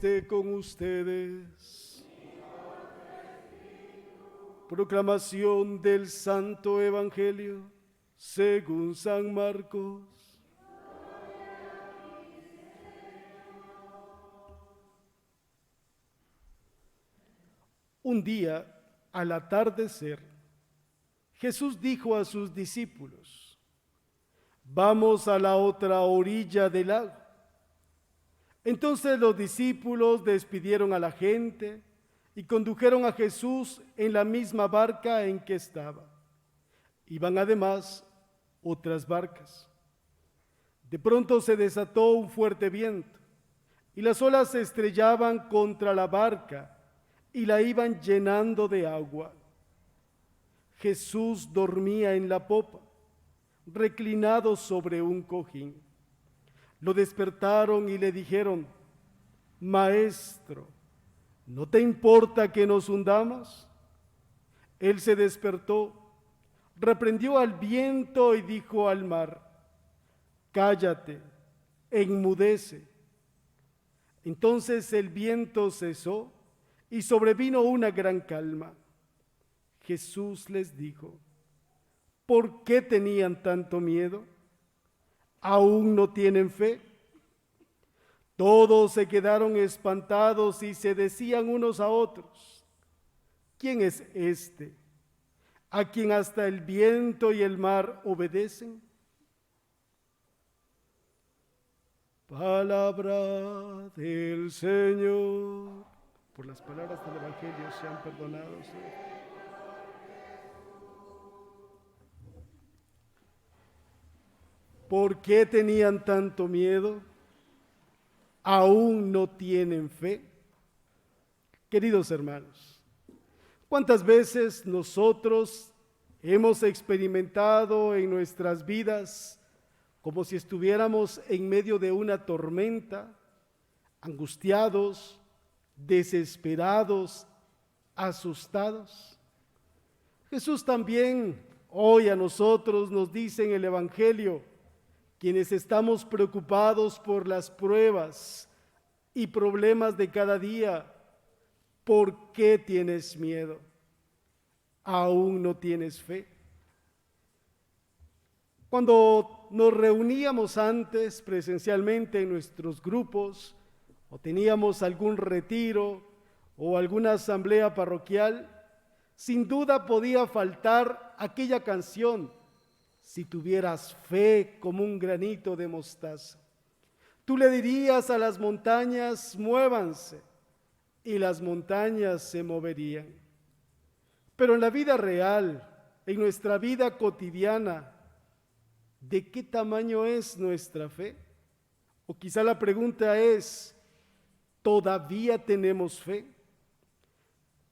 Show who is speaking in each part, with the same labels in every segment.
Speaker 1: Esté con ustedes. Proclamación del Santo Evangelio según San Marcos. Un día, al atardecer, Jesús dijo a sus discípulos: vamos a la otra orilla del lago. Entonces los discípulos despidieron a la gente y condujeron a Jesús en la misma barca en que estaba. Iban además otras barcas. De pronto se desató un fuerte viento y las olas se estrellaban contra la barca y la iban llenando de agua. Jesús dormía en la popa, reclinado sobre un cojín. Lo despertaron y le dijeron: Maestro, ¿no te importa que nos hundamos? Él se despertó, reprendió al viento y dijo al mar: cállate, enmudece. Entonces el viento cesó y sobrevino una gran calma. Jesús les dijo: ¿por qué tenían tanto miedo? ¿Aún no tienen fe? Todos se quedaron espantados y se decían unos a otros: ¿quién es este, a quien hasta el viento y el mar obedecen? Palabra del Señor. Por las palabras del Evangelio sean perdonados. ¿Por qué tenían tanto miedo? ¿Aún no tienen fe? Queridos hermanos, ¿cuántas veces nosotros hemos experimentado en nuestras vidas como si estuviéramos en medio de una tormenta, angustiados, desesperados, asustados? Jesús también hoy a nosotros nos dice en el Evangelio: quienes estamos preocupados por las pruebas y problemas de cada día, ¿por qué tienes miedo? ¿Aún no tienes fe? Cuando nos reuníamos antes presencialmente en nuestros grupos, o teníamos algún retiro o alguna asamblea parroquial, sin duda podía faltar aquella canción: si tuvieras fe como un granito de mostaza. Tú le dirías a las montañas: muévanse, y las montañas se moverían. Pero en la vida real, en nuestra vida cotidiana, ¿de qué tamaño es nuestra fe? O quizá la pregunta es: ¿todavía tenemos fe?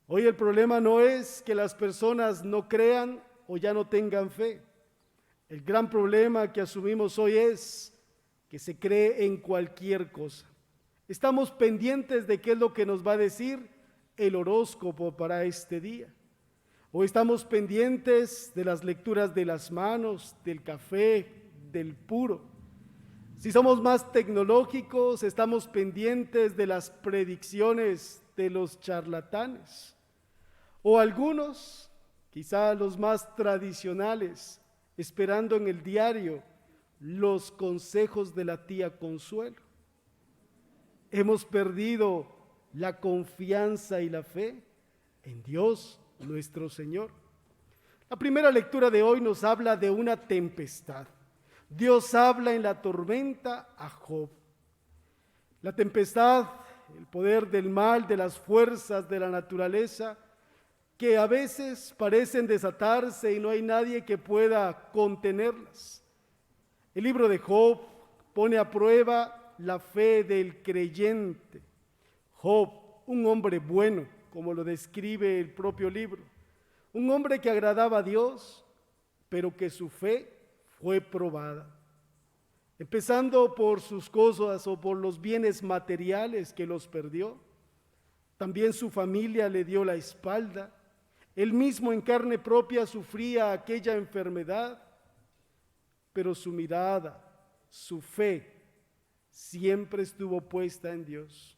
Speaker 1: Hoy el problema no es que las personas no crean o ya no tengan fe. El gran problema que asumimos hoy es que se cree en cualquier cosa. Estamos pendientes de qué es lo que nos va a decir el horóscopo para este día. O estamos pendientes de las lecturas de las manos, del café, del puro. Si somos más tecnológicos, estamos pendientes de las predicciones de los charlatanes. O algunos, quizá los más tradicionales, esperando en el diario los consejos de la tía Consuelo. Hemos perdido la confianza y la fe en Dios nuestro Señor. La primera lectura de hoy nos habla de una tempestad. Dios habla en la tormenta a Job. La tempestad, el poder del mal, de las fuerzas de la naturaleza, que a veces parecen desatarse y no hay nadie que pueda contenerlas. El libro de Job pone a prueba la fe del creyente. Job, un hombre bueno, como lo describe el propio libro, un hombre que agradaba a Dios, pero que su fe fue probada. Empezando por sus cosas o por los bienes materiales que los perdió. También su familia le dio la espalda. Él mismo en carne propia sufría aquella enfermedad, pero su mirada, su fe, siempre estuvo puesta en Dios.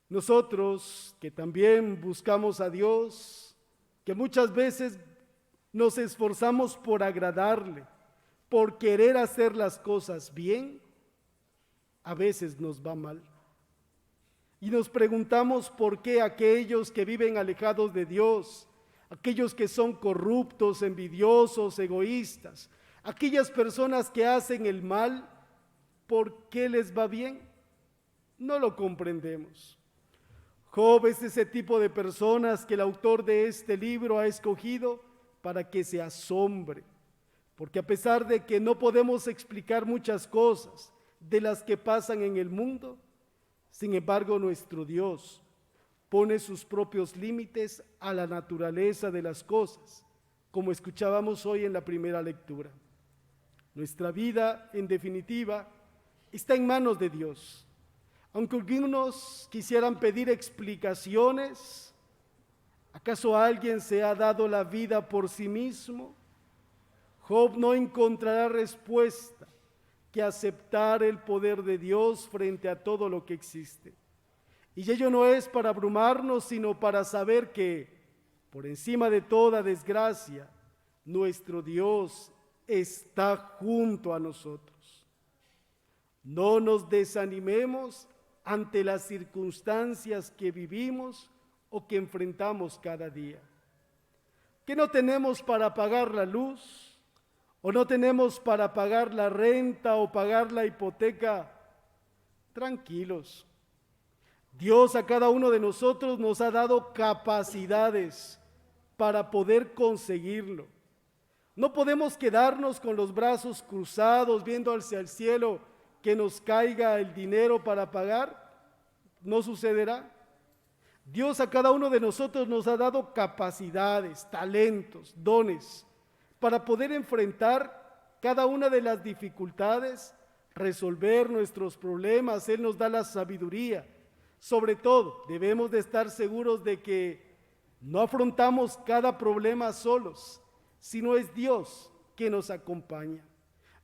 Speaker 1: Nosotros que también buscamos a Dios, que muchas veces nos esforzamos por agradarle, por querer hacer las cosas bien, a veces nos va mal. Y nos preguntamos por qué aquellos que viven alejados de Dios, aquellos que son corruptos, envidiosos, egoístas, aquellas personas que hacen el mal, ¿por qué les va bien? No lo comprendemos. Job es ese tipo de personas que el autor de este libro ha escogido para que se asombre, porque a pesar de que no podemos explicar muchas cosas de las que pasan en el mundo, sin embargo nuestro Dios pone sus propios límites a la naturaleza de las cosas, como escuchábamos hoy en la primera lectura. Nuestra vida, en definitiva, está en manos de Dios. Aunque algunos quisieran pedir explicaciones, ¿acaso alguien se ha dado la vida por sí mismo? Job no encontrará respuesta que aceptar el poder de Dios frente a todo lo que existe. Y ello no es para abrumarnos, sino para saber que, por encima de toda desgracia, nuestro Dios está junto a nosotros. No nos desanimemos ante las circunstancias que vivimos o que enfrentamos cada día. ¿Que no tenemos para pagar la luz? ¿O no tenemos para pagar la renta o pagar la hipoteca? Tranquilos. Dios a cada uno de nosotros nos ha dado capacidades para poder conseguirlo. No podemos quedarnos con los brazos cruzados viendo hacia el cielo que nos caiga el dinero para pagar. No sucederá. Dios a cada uno de nosotros nos ha dado capacidades, talentos, dones para poder enfrentar cada una de las dificultades, resolver nuestros problemas. Él nos da la sabiduría. Sobre todo, debemos de estar seguros de que no afrontamos cada problema solos, sino es Dios que nos acompaña.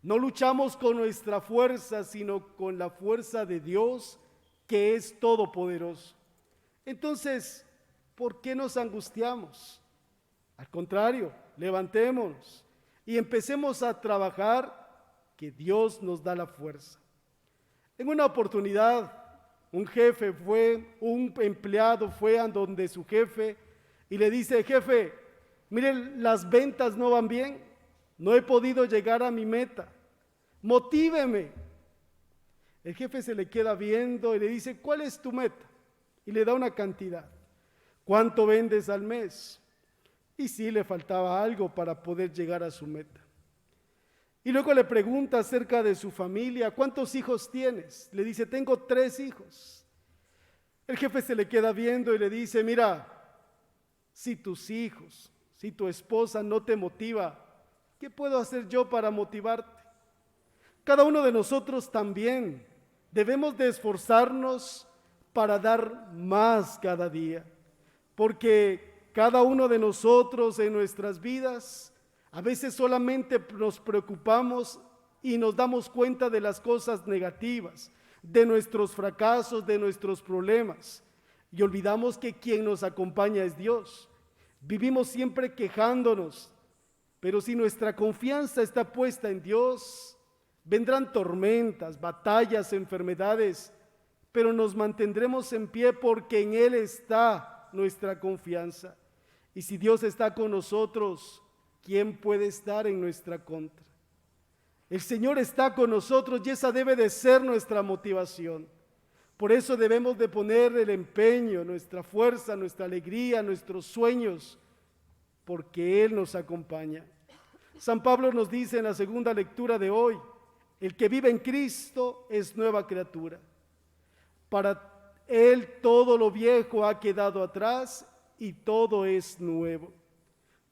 Speaker 1: No luchamos con nuestra fuerza, sino con la fuerza de Dios, que es todopoderoso. Entonces, ¿por qué nos angustiamos? Al contrario, levantémonos y empecemos a trabajar, que Dios nos da la fuerza. En una oportunidad, un empleado fue a donde su jefe y le dice: jefe, miren, las ventas no van bien, no he podido llegar a mi meta, motíveme. El jefe se le queda viendo y le dice: ¿cuál es tu meta? Y le da una cantidad. ¿Cuánto vendes al mes? Y sí, le faltaba algo para poder llegar a su meta. Y luego le pregunta acerca de su familia: ¿cuántos hijos tienes? Le dice: tengo 3 hijos. El jefe se le queda viendo y le dice: mira, si tus hijos, si tu esposa no te motiva, ¿qué puedo hacer yo para motivarte? Cada uno de nosotros también debemos de esforzarnos para dar más cada día, porque cada uno de nosotros en nuestras vidas a veces solamente nos preocupamos y nos damos cuenta de las cosas negativas, de nuestros fracasos, de nuestros problemas, y olvidamos que quien nos acompaña es Dios. Vivimos siempre quejándonos, pero si nuestra confianza está puesta en Dios, vendrán tormentas, batallas, enfermedades, pero nos mantendremos en pie porque en Él está nuestra confianza. Y si Dios está con nosotros, ¿quién puede estar en nuestra contra? El Señor está con nosotros y esa debe de ser nuestra motivación. Por eso debemos de poner el empeño, nuestra fuerza, nuestra alegría, nuestros sueños, porque Él nos acompaña. San Pablo nos dice en la segunda lectura de hoy: el que vive en Cristo es nueva criatura. Para Él todo lo viejo ha quedado atrás y todo es nuevo.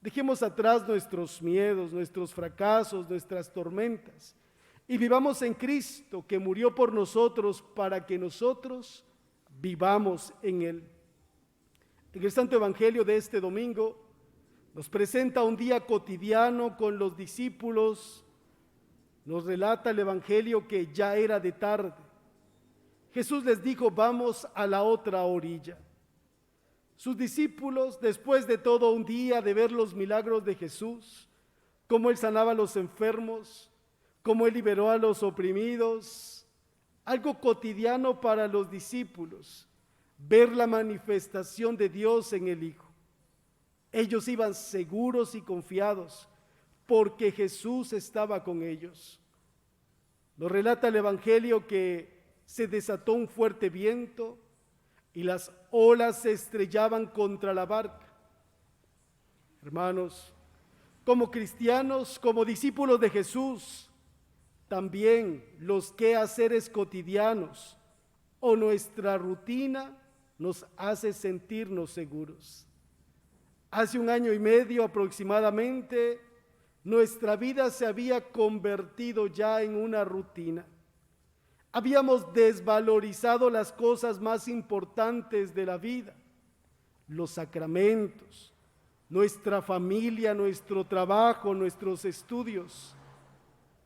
Speaker 1: Dejemos atrás nuestros miedos, nuestros fracasos, nuestras tormentas y vivamos en Cristo, que murió por nosotros para que nosotros vivamos en Él. En el Santo Evangelio de este domingo nos presenta un día cotidiano con los discípulos. Nos relata el Evangelio que ya era de tarde. Jesús les dijo: vamos a la otra orilla. Sus discípulos, después de todo un día de ver los milagros de Jesús, cómo Él sanaba a los enfermos, cómo Él liberó a los oprimidos, algo cotidiano para los discípulos, ver la manifestación de Dios en el Hijo. Ellos iban seguros y confiados porque Jesús estaba con ellos. Nos relata el Evangelio que se desató un fuerte viento y las olas se estrellaban contra la barca. Hermanos, como cristianos, como discípulos de Jesús, también los quehaceres cotidianos o nuestra rutina nos hace sentirnos seguros. Hace 1 año y medio aproximadamente, nuestra vida se había convertido ya en una rutina. Habíamos desvalorizado las cosas más importantes de la vida, los sacramentos, nuestra familia, nuestro trabajo, nuestros estudios.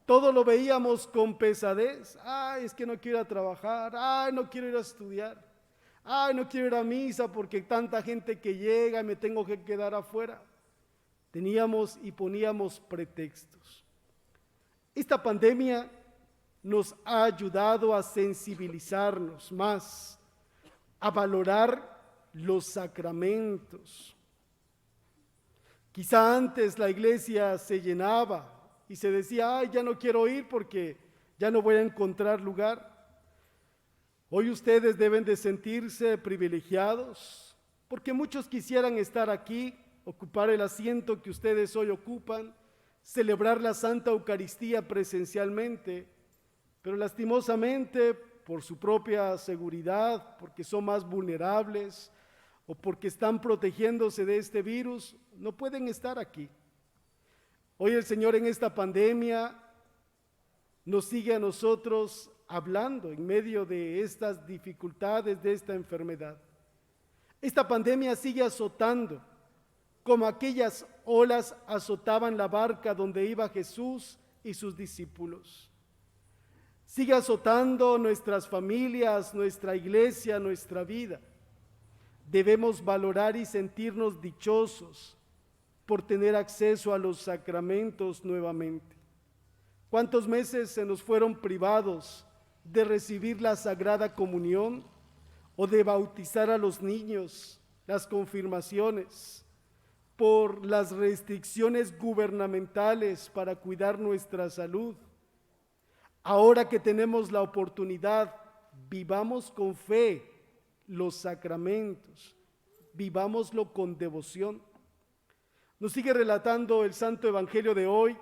Speaker 1: Todo lo veíamos con pesadez. Ay, es que no quiero ir a trabajar. Ay, no quiero ir a estudiar. Ay, no quiero ir a misa porque tanta gente que llega y me tengo que quedar afuera. Teníamos y poníamos pretextos. Esta pandemia nos ha ayudado a sensibilizarnos más, a valorar los sacramentos. Quizá antes la iglesia se llenaba y se decía: ay, ya no quiero ir porque ya no voy a encontrar lugar. Hoy ustedes deben de sentirse privilegiados porque muchos quisieran estar aquí, ocupar el asiento que ustedes hoy ocupan, celebrar la Santa Eucaristía presencialmente, pero lastimosamente por su propia seguridad, porque son más vulnerables o porque están protegiéndose de este virus, no pueden estar aquí. Hoy el Señor en esta pandemia nos sigue a nosotros hablando en medio de estas dificultades, de esta enfermedad. Esta pandemia sigue azotando, como aquellas olas azotaban la barca donde iba Jesús y sus discípulos. Sigue azotando nuestras familias, nuestra iglesia, nuestra vida. Debemos valorar y sentirnos dichosos por tener acceso a los sacramentos nuevamente. ¿Cuántos meses se nos fueron privados de recibir la Sagrada Comunión o de bautizar a los niños, las confirmaciones, por las restricciones gubernamentales para cuidar nuestra salud? Ahora que tenemos la oportunidad, vivamos con fe los sacramentos, vivámoslo con devoción. Nos sigue relatando el Santo Evangelio de hoy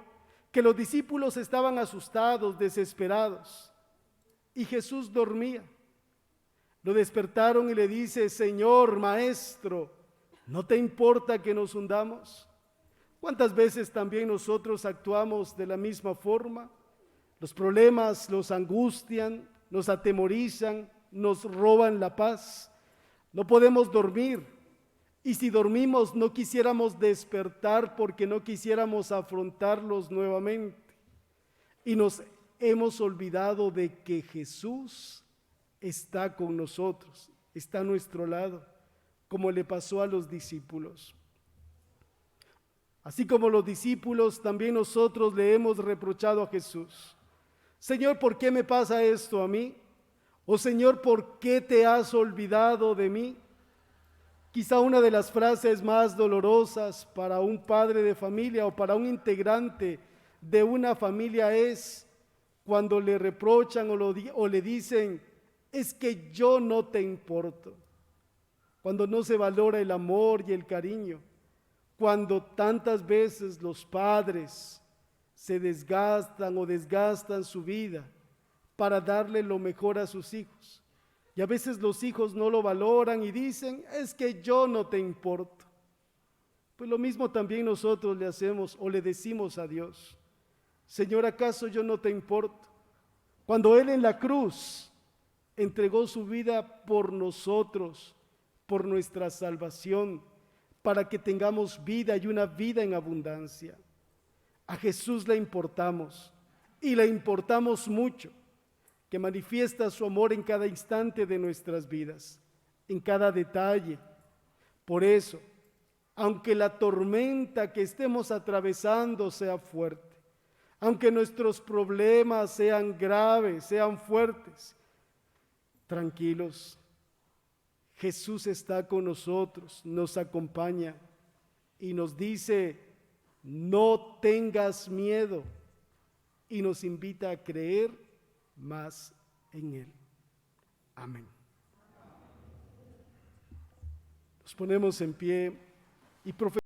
Speaker 1: que los discípulos estaban asustados, desesperados, y Jesús dormía. Lo despertaron y le dice: Señor, Maestro, ¿no te importa que nos hundamos? ¿Cuántas veces también nosotros actuamos de la misma forma? Los problemas nos angustian, nos atemorizan, nos roban la paz. No podemos dormir. Y si dormimos, no quisiéramos despertar porque no quisiéramos afrontarlos nuevamente. Y nos hemos olvidado de que Jesús está con nosotros, está a nuestro lado, como le pasó a los discípulos. Así como los discípulos, también nosotros le hemos reprochado a Jesús: Señor, ¿por qué me pasa esto a mí? O Señor, ¿por qué te has olvidado de mí? Quizá una de las frases más dolorosas para un padre de familia o para un integrante de una familia es cuando le reprochan o le dicen: es que yo no te importo. Cuando no se valora el amor y el cariño, cuando tantas veces los padres se desgastan o desgastan su vida para darle lo mejor a sus hijos. Y a veces los hijos no lo valoran y dicen: es que yo no te importo. Pues lo mismo también nosotros le hacemos o le decimos a Dios: Señor, ¿acaso yo no te importo? Cuando Él en la cruz entregó su vida por nosotros, por nuestra salvación, para que tengamos vida y una vida en abundancia. A Jesús le importamos y le importamos mucho. que manifiesta su amor en cada instante de nuestras vidas, en cada detalle. Por eso, aunque la tormenta que estemos atravesando sea fuerte, aunque nuestros problemas sean graves, sean fuertes, tranquilos, Jesús está con nosotros, nos acompaña y nos dice: no tengas miedo, y nos invita a creer más en Él. Amén. Nos ponemos en pie y